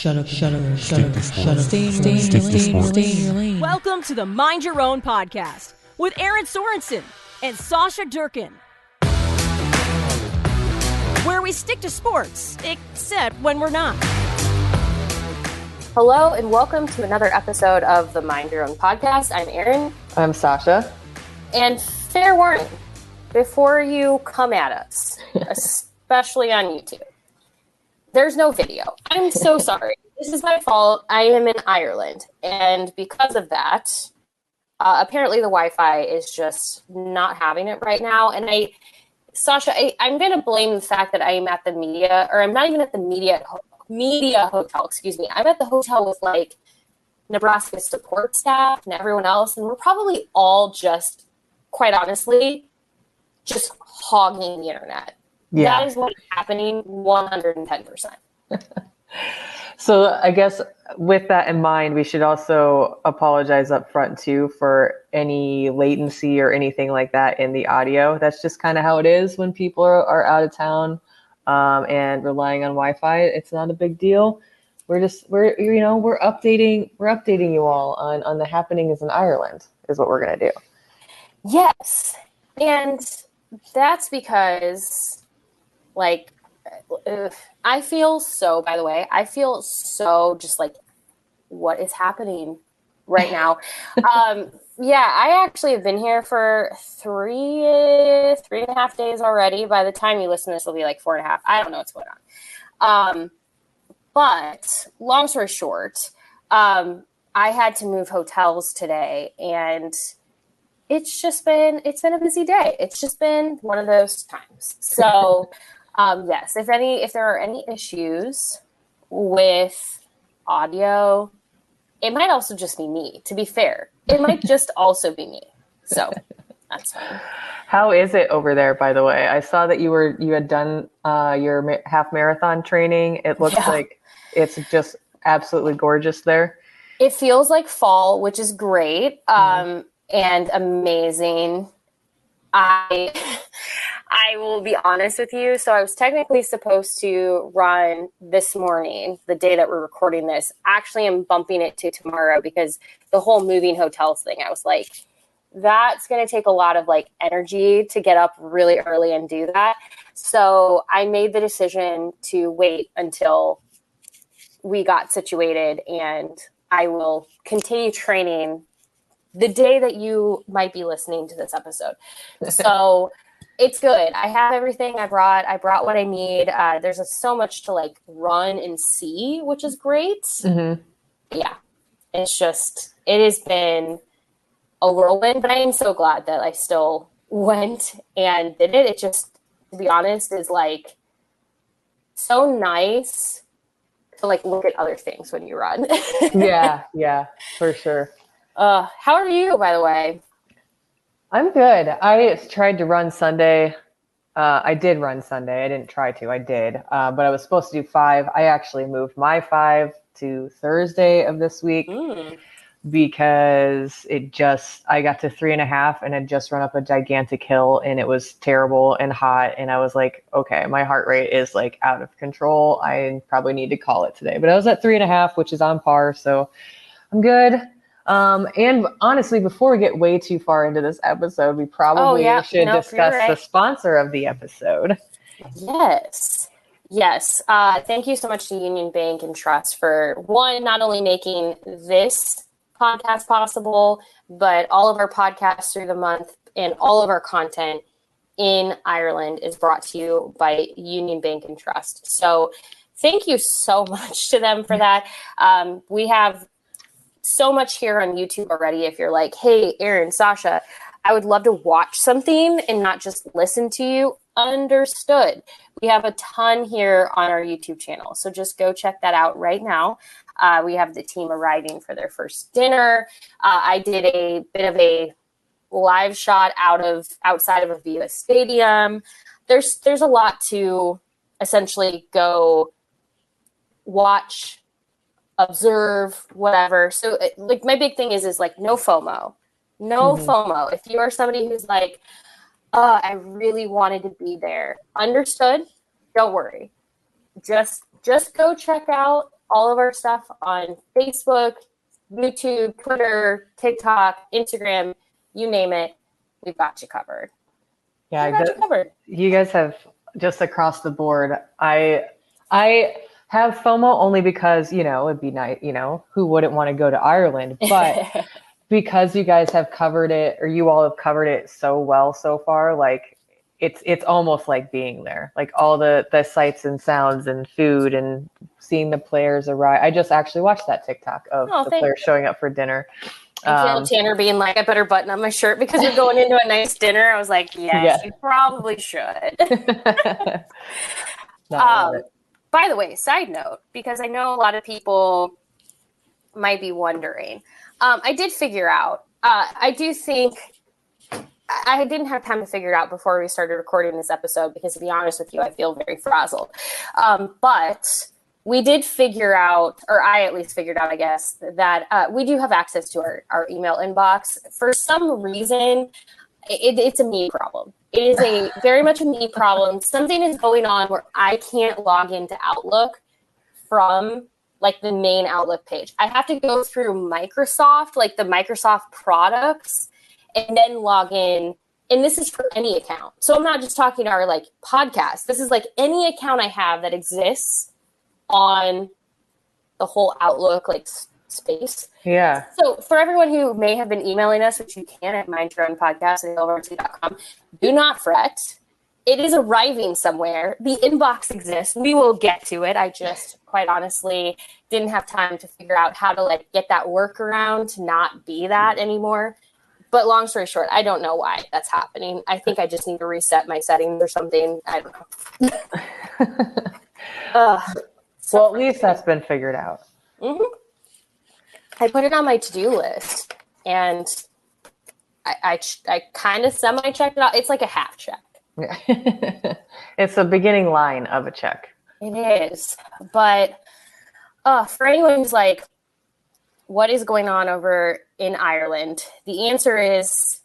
Welcome to the Mind Your Own podcast with Erin Sorensen and Sausha Durkan, where we stick to sports, except when we're not. Hello and welcome to another episode of the Mind Your Own podcast. I'm Erin. I'm Sausha. And fair warning, before you come at us, especially on YouTube, there's no video. I'm so sorry. This is my fault. I am in Ireland. And because of that, apparently the Wi-Fi is just not having it right now. And Sausha, I'm going to blame the fact that I am at the media, or I'm not even at the media hotel, excuse me. I'm at the hotel with like Nebraska support staff and everyone else. And we're probably all just, quite honestly, just hogging the internet. Yeah. That is what's happening 110%. So I guess with that in mind, we should also apologize up front too for any latency or anything like that in the audio. That's just kind of how it is when people are out of town and relying on Wi-Fi. It's not a big deal. We're updating you all on the happenings in Ireland is what we're gonna do. Yes, and that's because I feel so just like, what is happening right now? I actually have been here for three and a half days already. By the time you listen to this, it'll be like 4.5. I don't know what's going on. But long story short, I had to move hotels today, and it's been a busy day. It's just been one of those times. So yes, if there are any issues with audio, it might also just be me, to be fair. It might just also be me. So that's fine. How is it over there, by the way? I saw that you had done your half marathon training. It looks like it's just absolutely gorgeous there. It feels like fall, which is great. And amazing. I will be honest with you. So I was technically supposed to run this morning, the day that we're recording this. Actually, I'm bumping it to tomorrow because the whole moving hotels thing, I was like, that's going to take a lot of energy to get up really early and do that. So I made the decision to wait until we got situated, and I will continue training the day that you might be listening to this episode. So it's good. I have everything I brought what I need. There's so much to run and see, which is great. Mm-hmm. Yeah. It has been a whirlwind, but I am so glad that I still went and did it. It just, to be honest, is so nice to look at other things when you run. Yeah, for sure. How are you, by the way? I'm good. I tried to run Sunday. I did run Sunday. I didn't try to. I did. But I was supposed to do 5. I actually moved my 5 to Thursday of this week because I got to 3.5 and had just run up a gigantic hill, and it was terrible and hot. And I was like, okay, my heart rate is out of control. I probably need to call it today. But I was at 3.5, which is on par. So I'm good. And honestly, before we get way too far into this episode, we probably should discuss the sponsor of the episode. Yes. Thank you so much to Union Bank and Trust for not only making this podcast possible, but all of our podcasts through the month and all of our content in Ireland is brought to you by Union Bank and Trust. So thank you so much to them for that. We have so much here on YouTube already. If you're like, hey, Erin, Sausha, I would love to watch something and not just listen to you. Understood. We have a ton here on our YouTube channel. So just go check that out right now. We have the team arriving for their first dinner. I did a bit of a live shot outside of a Viva stadium. There's a lot to essentially go watch, observe, whatever. So my big thing is no FOMO. No FOMO. If you are somebody who's I really wanted to be there. Understood. Don't worry. Just go check out all of our stuff on Facebook, YouTube, Twitter, TikTok, Instagram, you name it. We've got you covered. Yeah, you guys have just across the board. I have FOMO only because, it'd be nice, who wouldn't want to go to Ireland? But because you guys have covered it, or you all have covered it so well so far, like it's almost like being there, like all the sights and sounds and food and seeing the players arrive. I just actually watched that TikTok of the players showing up for dinner. I feel Tanner being like, I better button up my shirt because we're going into a nice dinner. I was like, yes, you probably should. By the way, side note, because I know a lot of people might be wondering, I did figure out, I do think I didn't have time to figure it out before we started recording this episode because, to be honest with you, I feel very frazzled. But we did figure out, or I at least figured out, I guess, that we do have access to our email inbox. For some reason, it's a me problem. It is very much a me problem. Something is going on where I can't log into Outlook from like the main Outlook page. I have to go through Microsoft, like the Microsoft products, and then log in. And this is for any account. So I'm not just talking our like podcast. This is like any account I have that exists on the whole Outlook like space. Yeah. So for everyone who may have been emailing us, which you can at mindyourownpodcast@hailvarsity.com, do not fret. It is arriving somewhere. The inbox exists. We will get to it. I just quite honestly didn't have time to figure out how to like get that workaround to not be that anymore. But long story short, I don't know why that's happening. I think I just need to reset my settings or something. I don't know. Well, at least that's been figured out. Mm-hmm. I put it on my to-do list, and I kind of semi-checked it out. It's like a half check. It's a beginning line of a check. It is. But for anyone who's like, what is going on over in Ireland? The answer is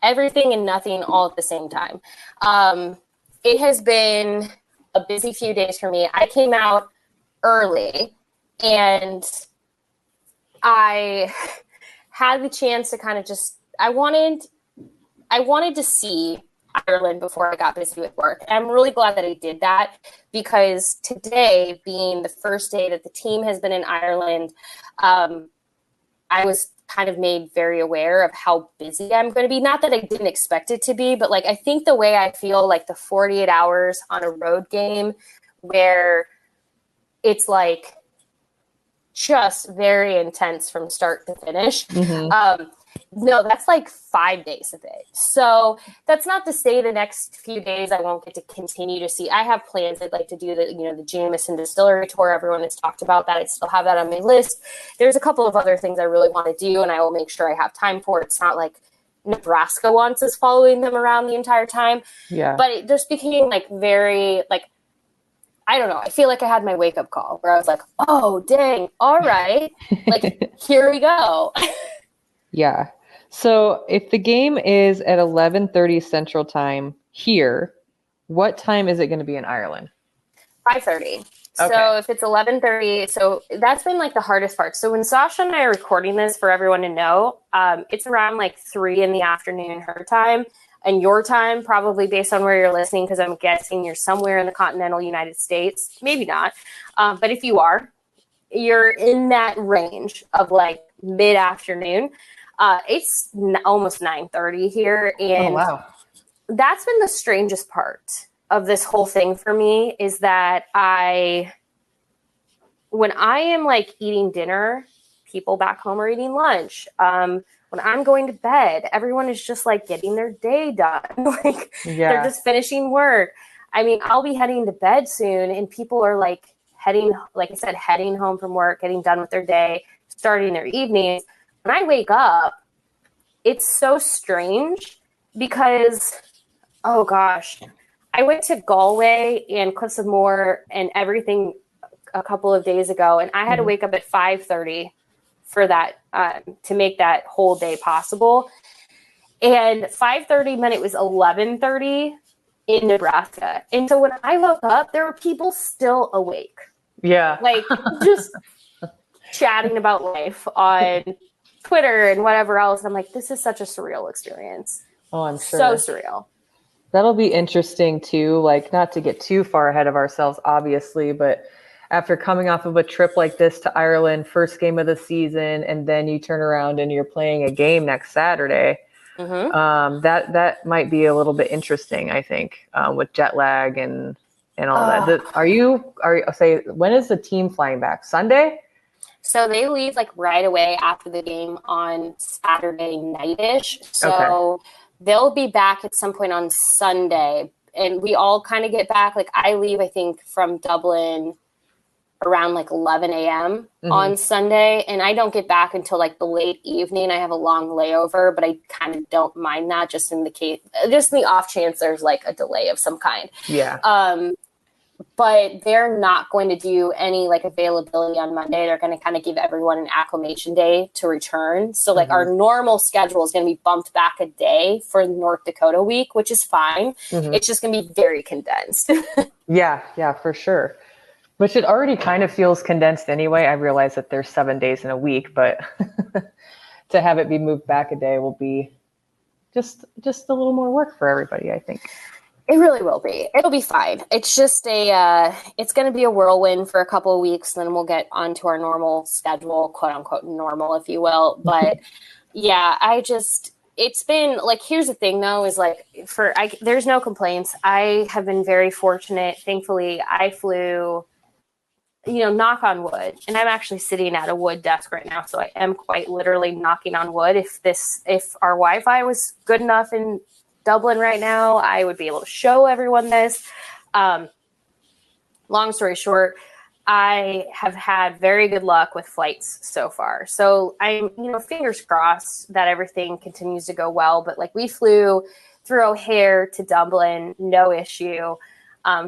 everything and nothing all at the same time. It has been a busy few days for me. I came out early, and I had the chance to kind of just, I wanted to see Ireland before I got busy with work. And I'm really glad that I did that, because today being the first day that the team has been in Ireland, I was kind of made very aware of how busy I'm going to be. Not that I didn't expect it to be, but like, I think the way I feel like the 48 hours on a road game where it's like just very intense from start to finish. Mm-hmm. No, that's like 5 days of it. So that's not to say the next few days I won't get to continue to see. I have plans. I'd like to do the Jameson Distillery tour. Everyone has talked about that. I still have that on my list. There's a couple of other things I really want to do, and I will make sure I have time for it. It's not like Nebraska wants us following them around the entire time. Yeah. But they're speaking like very like, I don't know. I feel like I had my wake up call where I was like, oh, dang. All right. Like, here we go. Yeah. So if the game is at 11:30 Central Time here, what time is it going to be in Ireland? 5:30. Okay. So if it's 11:30, so that's been like the hardest part. So when Sausha and I are recording this, for everyone to know, it's around like 3 p.m. her time, and your time, probably based on where you're listening, because I'm guessing you're somewhere in the continental United States. Maybe not. But if you are, you're in that range of like mid-afternoon. It's almost 9:30 here. And that's been the strangest part of this whole thing for me, is that when I am like eating dinner, people back home are eating lunch. When I'm going to bed, everyone is just like getting their day done. Like they're just finishing work. I mean, I'll be heading to bed soon, and people are like heading home from work, getting done with their day, starting their evenings. When I wake up, it's so strange because, oh gosh, I went to Galway and Cliffs of Moher and everything a couple of days ago, and I had to wake up at 5:30 for that, to make that whole day possible. And 5:30 meant it was 11:30 in Nebraska. And so when I woke up, there were people still awake. Yeah. Like just chatting about life on Twitter and whatever else. I'm like, this is such a surreal experience. Oh, I'm So sure. surreal. That'll be interesting too, like not to get too far ahead of ourselves, obviously, but after coming off of a trip like this to Ireland, first game of the season, and then you turn around and you're playing a game next Saturday, that might be a little bit interesting, I think, with jet lag and all that. Say, when is the team flying back? Sunday? So they leave like right away after the game on Saturday night-ish. So Okay. they'll be back at some point on Sunday. And we all kind of get back. Like I leave, I think, from Dublin around like 11 a.m. on Sunday. And I don't get back until like the late evening. I have a long layover, but I kind of don't mind that just in the off chance there's like a delay of some kind. Yeah. But they're not going to do any like availability on Monday. They're going to kind of give everyone an acclimation day to return. So like our normal schedule is going to be bumped back a day for North Dakota week, which is fine. It's just going to be very condensed. Yeah, for sure. Which it already kind of feels condensed anyway. I realize that there's 7 days in a week, but to have it be moved back a day will be just a little more work for everybody, I think. It really will be. It'll be fine. It's just it's going to be a whirlwind for a couple of weeks, and then we'll get onto our normal schedule, quote unquote normal, if you will. But yeah, it's been like, here's the thing though, is like there's no complaints. I have been very fortunate. Thankfully, I flew, knock on wood, and I'm actually sitting at a wood desk right now. So I am quite literally knocking on wood. If our Wi-Fi was good enough in Dublin right now, I would be able to show everyone this. Long story short, I have had very good luck with flights so far. So I'm, fingers crossed that everything continues to go well. But like we flew through O'Hare to Dublin, no issue.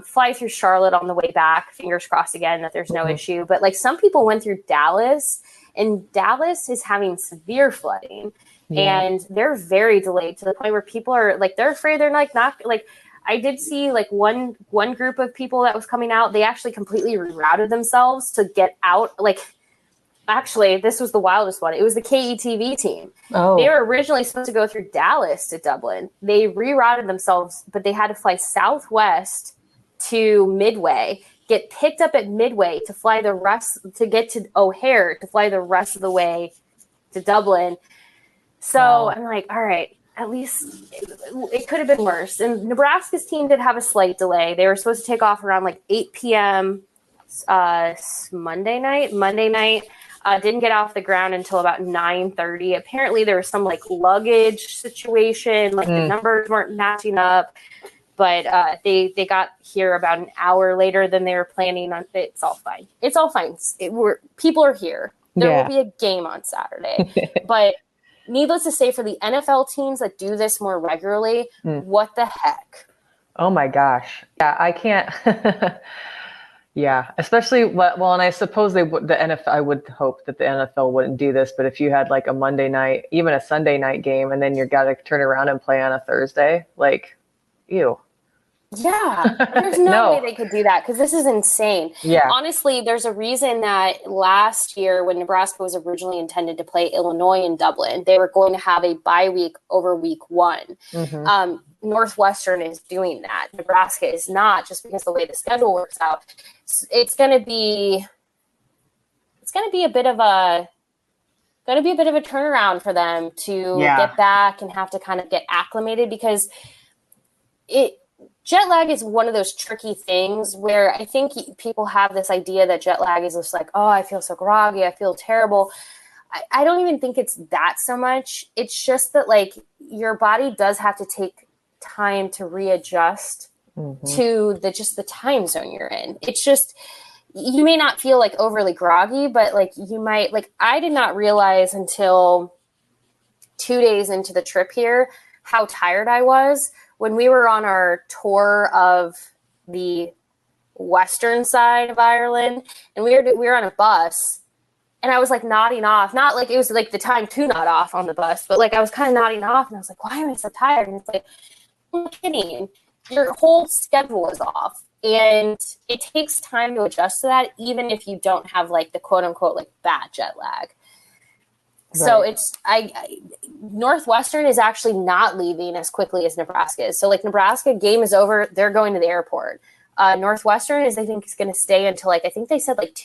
Fly through Charlotte on the way back, fingers crossed again that there's no issue. But like some people went through Dallas, and Dallas is having severe flooding. Yeah. And they're very delayed to the point where people are like, they're afraid they're like not like, I did see like one group of people that was coming out. They actually completely rerouted themselves to get out. Like, actually, this was the wildest one. It was the KETV team. Oh. They were originally supposed to go through Dallas to Dublin. They rerouted themselves, but they had to fly southwest to Midway, get picked up at Midway to fly the rest, to get to O'Hare, to fly the rest of the way to Dublin. So I'm like, all right, at least it could have been worse. And Nebraska's team did have a slight delay. They were supposed to take off around like 8 p.m. Monday night. Didn't get off the ground until about 9:30. Apparently there was some like luggage situation, like the numbers weren't matching up. But they got here about an hour later than they were planning on. It's all fine. It's all fine. People are here. There will be a game on Saturday. But needless to say, for the NFL teams that do this more regularly, what the heck? Oh my gosh. Yeah, I can't. Yeah, especially and I suppose the NFL, I would hope that the NFL wouldn't do this, but if you had like a Monday night, even a Sunday night game, and then you got to turn around and play on a Thursday, like, ew. Yeah, there's no way they could do that because this is insane. Yeah. Honestly, there's a reason that last year when Nebraska was originally intended to play Illinois in Dublin, they were going to have a bye week over week one. Northwestern is doing that. Nebraska is not, just because the way the schedule works out. It's going to be a bit of a turnaround for them to get back and have to kind of get acclimated, because jet lag is one of those tricky things where I think people have this idea that jet lag is just like, oh, I feel so groggy, I feel terrible. I don't even think it's that so much. It's just that like your body does have to take time to readjust to the time zone you're in. It's just, you may not feel like overly groggy, but like you might, like I did not realize until 2 days into the trip here how tired I was. When we were on our tour of the western side of Ireland, and we were on a bus, and I was like nodding off, not like it was like the time to nod off on the bus, but like I was kind of nodding off, and I was like, why am I so tired? And it's like, I'm not kidding. Your whole schedule is off. And it takes time to adjust to that, even if you don't have like the quote unquote like bad jet lag. Right. So it's Northwestern is actually not leaving as quickly as Nebraska is. So like Nebraska game is over, they're going to the airport. Northwestern is, I think, is going to stay until like, I think they said like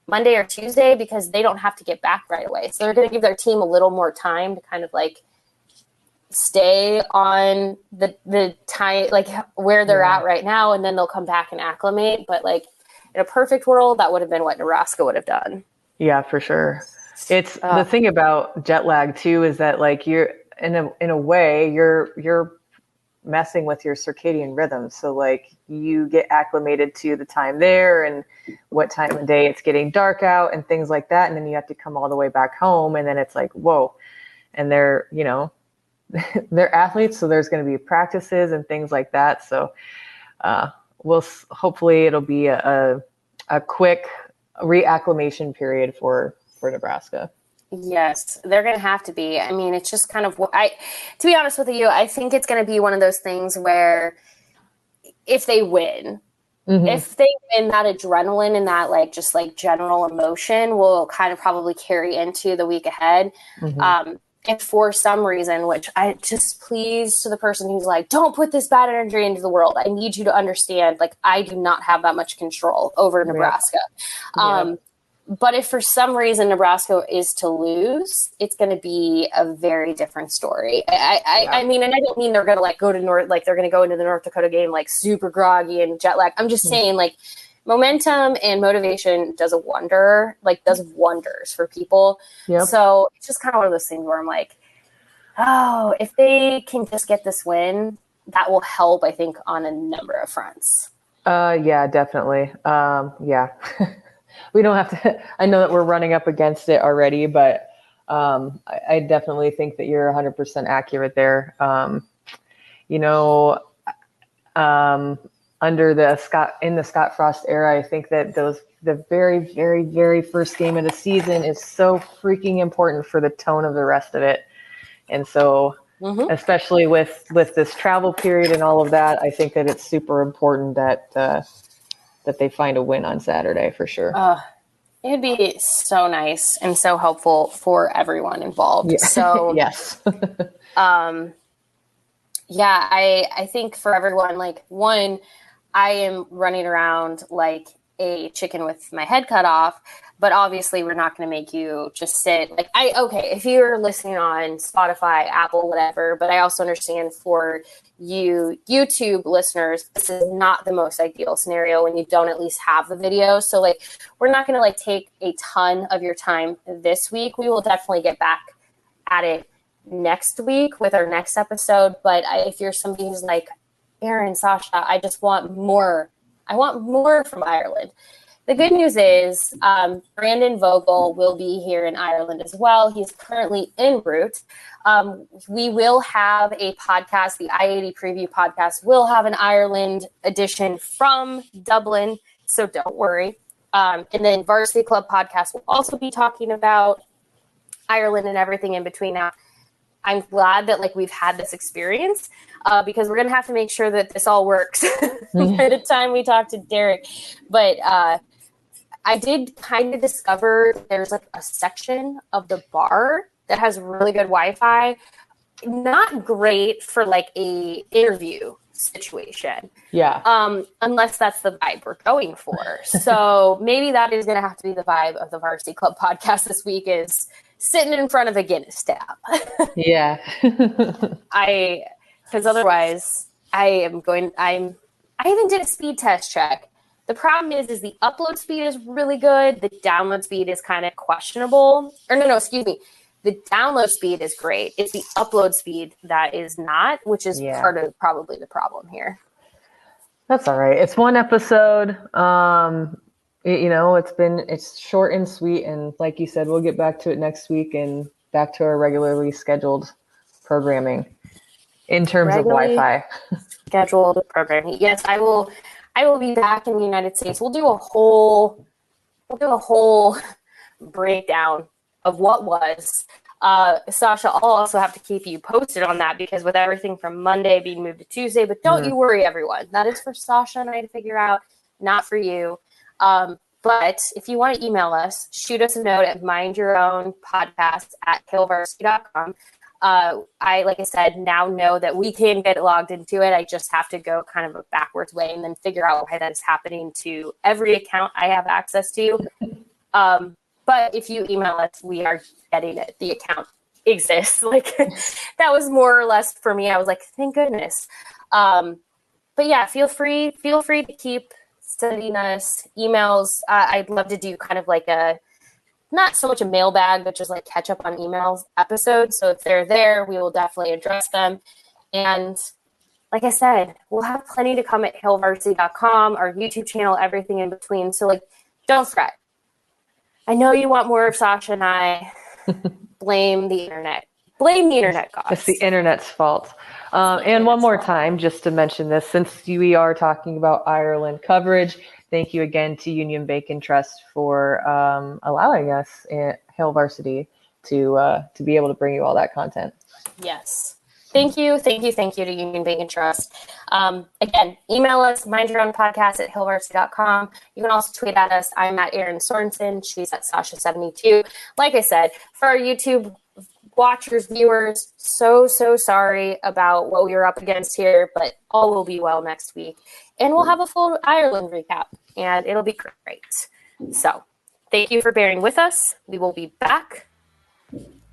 Monday or Tuesday, because they don't have to get back right away. So they're going to give their team a little more time to kind of like stay on the time, like where they're at right now. And then they'll come back and acclimate. But like in a perfect world, that would have been what Nebraska would have done. Yeah, for sure. It's the thing about jet lag too, is that like you're in a way you're messing with your circadian rhythm. So like you get acclimated to the time there and what time of day it's getting dark out and things like that. And then you have to come all the way back home. And then it's like, whoa. And they're, you know, they're athletes. So there's going to be practices and things like that. So hopefully it'll be a quick reacclimation period for Nebraska. Yes, they're going to have to be. I mean, it's just kind of to be honest with you, I think it's going to be one of those things where if they win, that adrenaline and that like just like general emotion will kind of probably carry into the week ahead. If for some reason, which I just please to the person who's like, don't put this bad energy into the world. I need you to understand, like, I do not have that much control over Nebraska. But if for some reason Nebraska is to lose, it's going to be a very different story. I mean, and I don't mean they're going to like go to they're going to go into the North Dakota game like super groggy and jet lag. I'm just saying like momentum and motivation does wonders for people. So it's just kind of one of those things where I'm like, oh, if they can just get this win, that will help, I think, on a number of fronts. Yeah, definitely. We don't have to, I know that we're running up against it already, but I definitely think that you're 100% accurate there. Under the Scott Frost era, I think that the very, very, very first game of the season is so freaking important for the tone of the rest of it. And so, especially with this travel period and all of that, I think that it's super important that they find a win on Saturday for sure. It'd be so nice and so helpful for everyone involved. Yeah. So yes. I think for everyone, like one, I am running around like a chicken with my head cut off, but obviously we're not going to make you just sit like if you're listening on Spotify, Apple, whatever, but I also understand for you YouTube listeners, this is not the most ideal scenario when you don't at least have the video. So like, we're not going to like take a ton of your time this week. We will definitely get back at it next week with our next episode. But if you're somebody who's like, Erin, Sausha, I just want more. I want more from Ireland. The good news is Brandon Vogel will be here in Ireland as well. He's currently en route. We will have a podcast. The I-80 Preview podcast will have an Ireland edition from Dublin, so don't worry. And then Varsity Club podcast will also be talking about Ireland and everything in between. Now, I'm glad that like we've had this experience because we're going to have to make sure that this all works by the time we talk to Derek. But I did kind of discover there's like a section of the bar that has really good Wi-Fi. Not great for like a interview situation. Yeah. Unless that's the vibe we're going for. So maybe that is going to have to be the vibe of the Varsity Club podcast this week is sitting in front of a Guinness tap. Yeah. Because otherwise I even did a speed test check. The problem is the upload speed is really good. The download speed is kind of questionable. Or no, excuse me. The download speed is great. It's the upload speed that is not, which is part of probably the problem here. That's all right. It's one episode. It's short and sweet. And like you said, we'll get back to it next week and back to our regularly scheduled programming in terms of Wi-Fi. Scheduled programming. Yes, I will be back in the United States. We'll do a whole breakdown of what was. Sausha, I'll also have to keep you posted on that because with everything from Monday being moved to Tuesday, but don't you worry, everyone. That is for Sausha and I to figure out, not for you. But if you want to email us, shoot us a note at mindyourownpodcast@hailvarsity.com. Like I said, now know that we can get logged into it. I just have to go kind of a backwards way and then figure out why that is happening to every account I have access to. But if you email us, we are getting it. The account exists. Like that was more or less for me. I was like, thank goodness. But yeah, feel free to keep sending us emails. I'd love to do kind of like not so much a mailbag, but just like catch up on emails episodes. So if they're there, we will definitely address them. And like I said, we'll have plenty to come at hailvarsity.com, our YouTube channel, everything in between. So like, don't fret. I know you want more of Sausha and I. Blame the internet. Blame the internet gods. It's the internet's fault. And one more time, just to mention this, since we are talking about Ireland coverage, thank you again to Union Bank and Trust for allowing us at Hail Varsity to be able to bring you all that content. Yes. Thank you to Union Bank and Trust. Again, email us, mindyourownpodcast@hailvarsity.com. You can also tweet at us. I'm at Erin Sorensen. She's at Sausha72. Like I said, for our YouTube watchers, viewers, so sorry about what we were up against here, but all will be well next week. And we'll have a full Ireland recap, and it'll be great. So thank you for bearing with us. We will be back.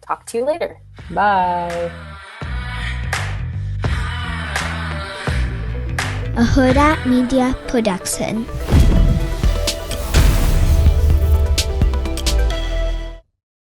Talk to you later. Bye. A Hurrdat Media Production.